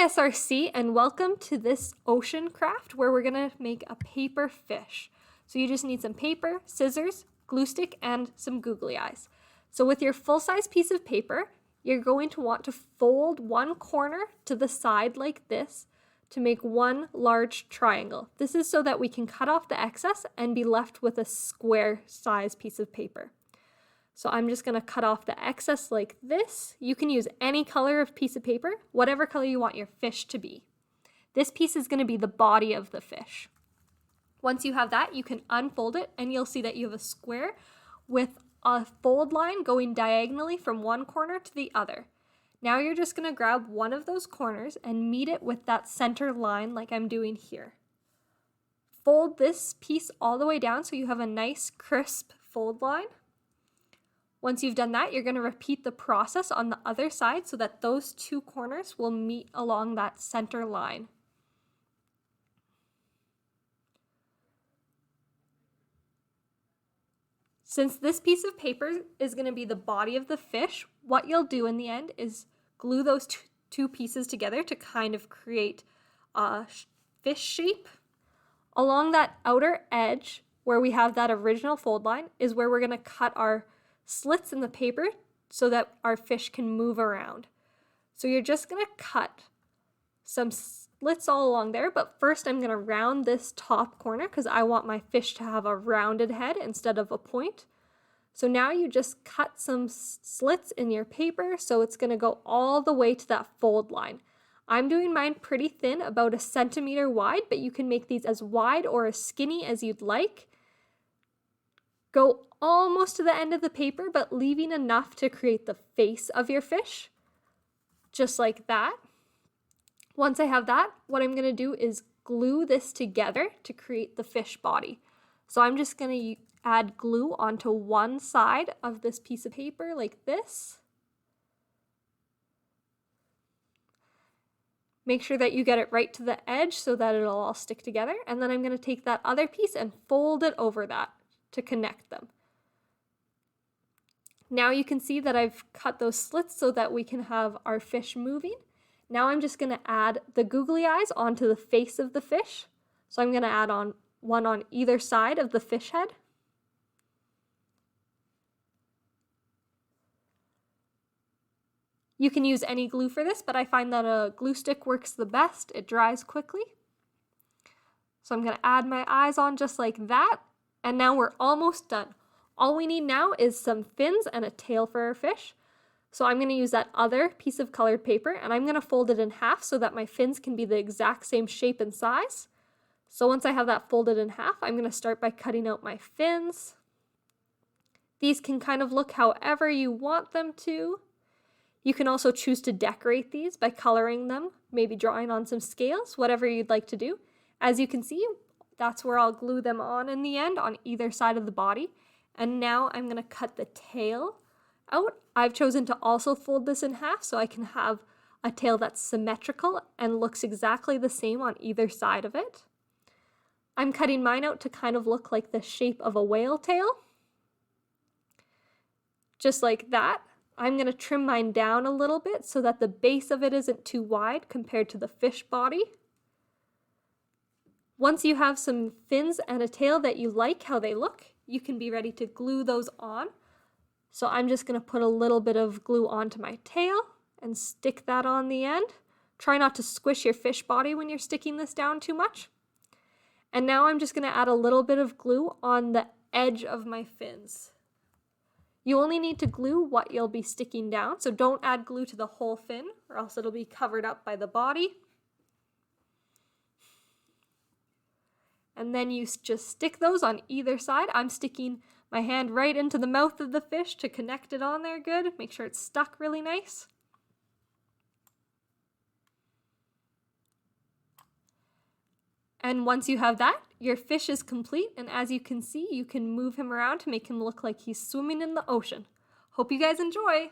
SRC, and welcome to this ocean craft where we're going to make a paper fish. So you just need some paper, scissors, glue stick, and some googly eyes. So with your full-size piece of paper, you're going to want to fold one corner to the side like this to make one large triangle. This is so that we can cut off the excess and be left with a square size piece of paper. So I'm just going to cut off the excess like this. You can use any color of piece of paper, whatever color you want your fish to be. This piece is going to be the body of the fish. Once you have that, you can unfold it and you'll see that you have a square with a fold line going diagonally from one corner to the other. Now you're just going to grab one of those corners and meet it with that center line like I'm doing here. Fold this piece all the way down so you have a nice crisp fold line. Once you've done that, you're going to repeat the process on the other side so that those two corners will meet along that center line. Since this piece of paper is going to be the body of the fish, what you'll do in the end is glue those two pieces together to kind of create a fish shape. Along that outer edge, where we have that original fold line, is where we're going to cut our slits in the paper so that our fish can move around. So you're just going to cut some slits all along there, but first I'm going to round this top corner because I want my fish to have a rounded head instead of a point. So now you just cut some slits in your paper so it's going to go all the way to that fold line. I'm doing mine pretty thin, about 1 centimeter wide, but you can make these as wide or as skinny as you'd like. Go almost to the end of the paper, but leaving enough to create the face of your fish, just like that. Once I have that, what I'm going to do is glue this together to create the fish body. So I'm just going to add glue onto one side of this piece of paper like this. Make sure that you get it right to the edge so that it'll all stick together. And then I'm going to take that other piece and fold it over that to connect them. Now you can see that I've cut those slits so that we can have our fish moving. Now I'm just going to add the googly eyes onto the face of the fish. So I'm going to add on one on either side of the fish head. You can use any glue for this, but I find that a glue stick works the best. It dries quickly. So I'm going to add my eyes on just like that. And now we're almost done. All we need now is some fins and a tail for our fish. So I'm going to use that other piece of colored paper and I'm going to fold it in half so that my fins can be the exact same shape and size. So once I have that folded in half, I'm going to start by cutting out my fins. These can kind of look however you want them to. You can also choose to decorate these by coloring them, maybe drawing on some scales, whatever you'd like to do. As you can see, that's where I'll glue them on in the end on either side of the body. And now I'm going to cut the tail out. I've chosen to also fold this in half so I can have a tail that's symmetrical and looks exactly the same on either side of it. I'm cutting mine out to kind of look like the shape of a whale tail. Just like that. I'm going to trim mine down a little bit so that the base of it isn't too wide compared to the fish body. Once you have some fins and a tail that you like how they look, you can be ready to glue those on. So I'm just going to put a little bit of glue onto my tail and stick that on the end. Try not to squish your fish body when you're sticking this down too much. And now I'm just going to add a little bit of glue on the edge of my fins. You only need to glue what you'll be sticking down, so don't add glue to the whole fin or else it'll be covered up by the body. And then you just stick those on either side. I'm sticking my hand right into the mouth of the fish to connect it on there good. Make sure it's stuck really nice. And once you have that, your fish is complete, and as you can see, you can move him around to make him look like he's swimming in the ocean. Hope you guys enjoy!